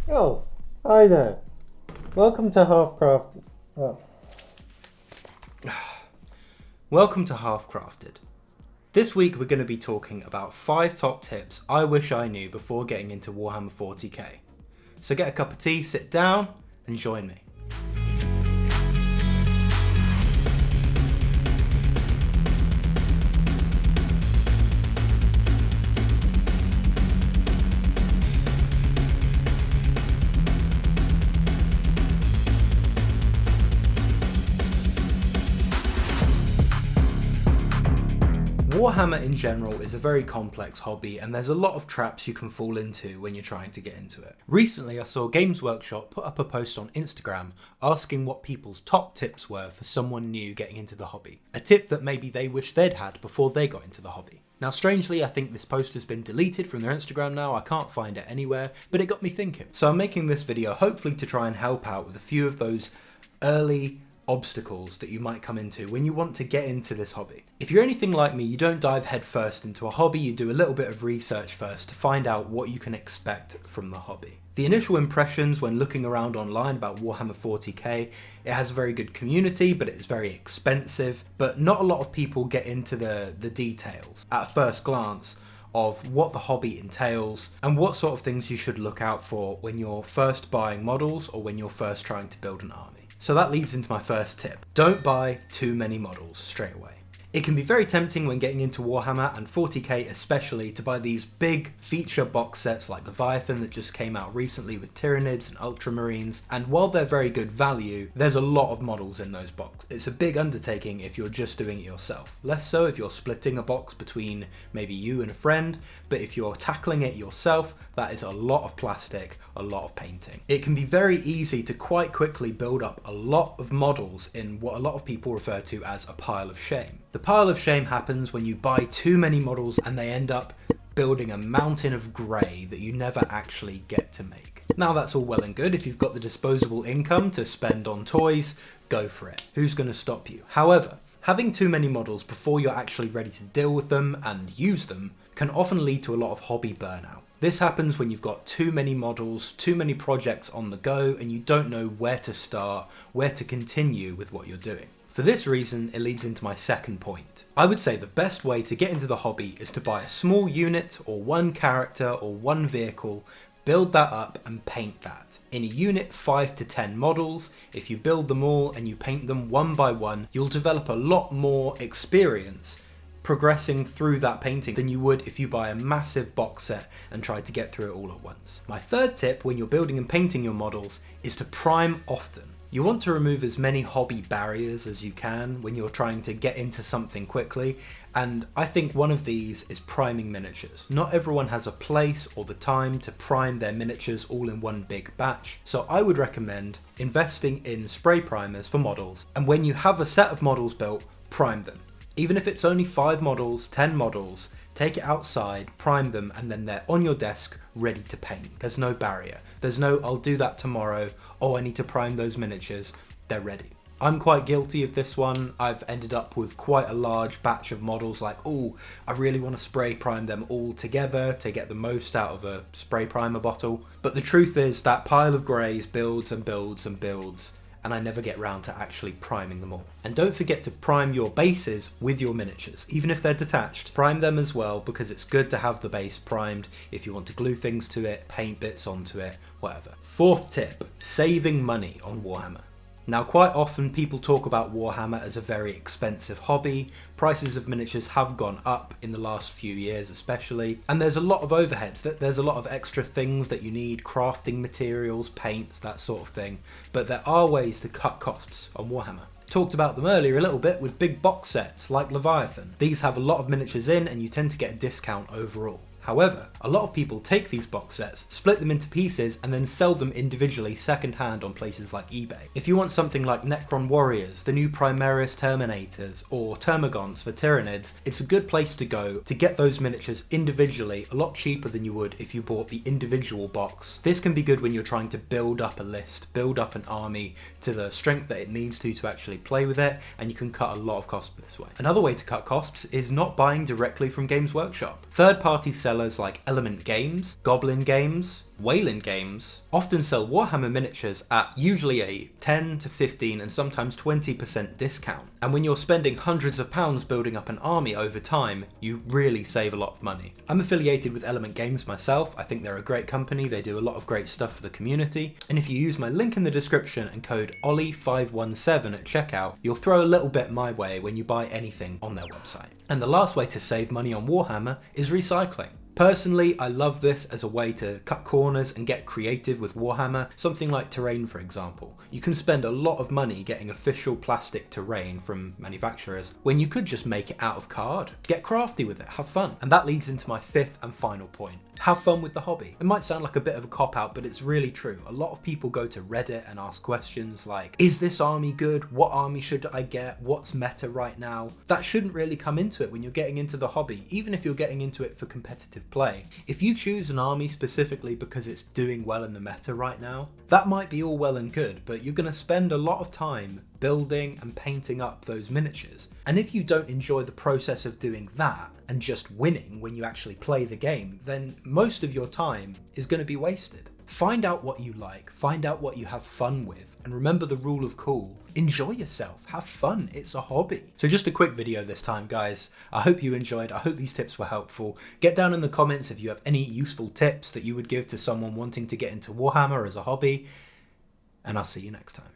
Oh, hi there. Welcome to Halfcraft. Oh. Welcome to Half Crafted. This week we're going to be talking about 5 top tips I wish I knew before getting into Warhammer 40k. So get a cup of tea, sit down and join me. Warhammer in general is a very complex hobby and there's a lot of traps you can fall into when you're trying to get into it. Recently I saw Games Workshop put up a post on Instagram asking what people's top tips were for someone new getting into the hobby. A tip that maybe they wish they'd had before they got into the hobby. Now strangely I think this post has been deleted from their Instagram now, I can't find it anywhere, but it got me thinking. So I'm making this video hopefully to try and help out with a few of those early obstacles that you might come into when you want to get into this hobby. If you're anything like me, you don't dive headfirst into a hobby, you do a little bit of research first to find out what you can expect from the hobby. The initial impressions when looking around online about Warhammer 40k, it has a very good community, but it's very expensive, but not a lot of people get into the details at first glance of what the hobby entails and what sort of things you should look out for when you're first buying models or when you're first trying to build an army. So that leads into my first tip. Don't buy too many models straight away. It can be very tempting when getting into Warhammer and 40k especially to buy these big feature box sets like Leviathan that just came out recently with Tyranids and Ultramarines, and while they're very good value, there's a lot of models in those boxes. It's a big undertaking if you're just doing it yourself. Less so if you're splitting a box between maybe you and a friend, but if you're tackling it yourself, that is a lot of plastic, a lot of painting. It can be very easy to quite quickly build up a lot of models in what a lot of people refer to as a pile of shame. The pile of shame happens when you buy too many models and they end up building a mountain of grey that you never actually get to make. Now that's all well and good. If you've got the disposable income to spend on toys, go for it. Who's going to stop you? However, having too many models before you're actually ready to deal with them and use them can often lead to a lot of hobby burnout. This happens when you've got too many models, too many projects on the go, and you don't know where to start, where to continue with what you're doing. For this reason, it leads into my second point. I would say the best way to get into the hobby is to buy a small unit or one character or one vehicle, build that up and paint that. In a unit, 5 to 10 models. If you build them all and you paint them one by one, you'll develop a lot more experience progressing through that painting than you would if you buy a massive box set and try to get through it all at once. My third tip when you're building and painting your models is to prime often. You want to remove as many hobby barriers as you can when you're trying to get into something quickly, and I think one of these is priming miniatures. Not everyone has a place or the time to prime their miniatures all in one big batch, so I would recommend investing in spray primers for models, and when you have a set of models built, prime them. Even if it's only 5 models, 10 models, take it outside, prime them, and then they're on your desk ready to paint. There's no barrier. There's no, I'll do that tomorrow, oh I need to prime those miniatures. They're ready. I'm quite guilty of this one. I've ended up with quite a large batch of models like, oh, I really want to spray prime them all together to get the most out of a spray primer bottle. But the truth is that pile of greys builds and builds and builds, and I never get round to actually priming them all. And don't forget to prime your bases with your miniatures. Even if they're detached, prime them as well, because it's good to have the base primed if you want to glue things to it, paint bits onto it, whatever. Fourth tip, saving money on Warhammer. Now quite often people talk about Warhammer as a very expensive hobby. Prices of miniatures have gone up in the last few years especially, and there's a lot of overheads, there's a lot of extra things that you need, crafting materials, paints, that sort of thing, but there are ways to cut costs on Warhammer. Talked about them earlier a little bit with big box sets like Leviathan. These have a lot of miniatures in and you tend to get a discount overall. However, a lot of people take these box sets, split them into pieces, and then sell them individually second-hand on places like eBay. If you want something like Necron Warriors, the new Primaris Terminators, or Termagants for Tyranids, it's a good place to go to get those miniatures individually, a lot cheaper than you would if you bought the individual box. This can be good when you're trying to build up a list, build up an army to the strength that it needs to actually play with it, and you can cut a lot of costs this way. Another way to cut costs is not buying directly from Games Workshop. Third-party sellers like Element Games, Goblin Games, Wayland Games often sell Warhammer miniatures at usually a 10 to 15 and sometimes 20% discount. And when you're spending hundreds of pounds building up an army over time, you really save a lot of money. I'm affiliated with Element Games myself. I think they're a great company. They do a lot of great stuff for the community. And if you use my link in the description and code OLLIE517 at checkout, you'll throw a little bit my way when you buy anything on their website. And the last way to save money on Warhammer is recycling. Personally, I love this as a way to cut corners and get creative with Warhammer, something like terrain for example. You can spend a lot of money getting official plastic terrain from manufacturers when you could just make it out of card. Get crafty with it, have fun. And that leads into my fifth and final point. Have fun with the hobby. It might sound like a bit of a cop-out, but it's really true. A lot of people go to Reddit and ask questions like, is this army good? What army should I get? What's meta right now? That shouldn't really come into it when you're getting into the hobby, even if you're getting into it for competitive play. If you choose an army specifically because it's doing well in the meta right now, that might be all well and good, but you're going to spend a lot of time building and painting up those miniatures. And if you don't enjoy the process of doing that and just winning when you actually play the game, then most of your time is going to be wasted. Find out what you like, find out what you have fun with, and remember the rule of cool. Enjoy yourself, have fun, it's a hobby. So just a quick video this time, guys. I hope you enjoyed, I hope these tips were helpful. Get down in the comments if you have any useful tips that you would give to someone wanting to get into Warhammer as a hobby, and I'll see you next time.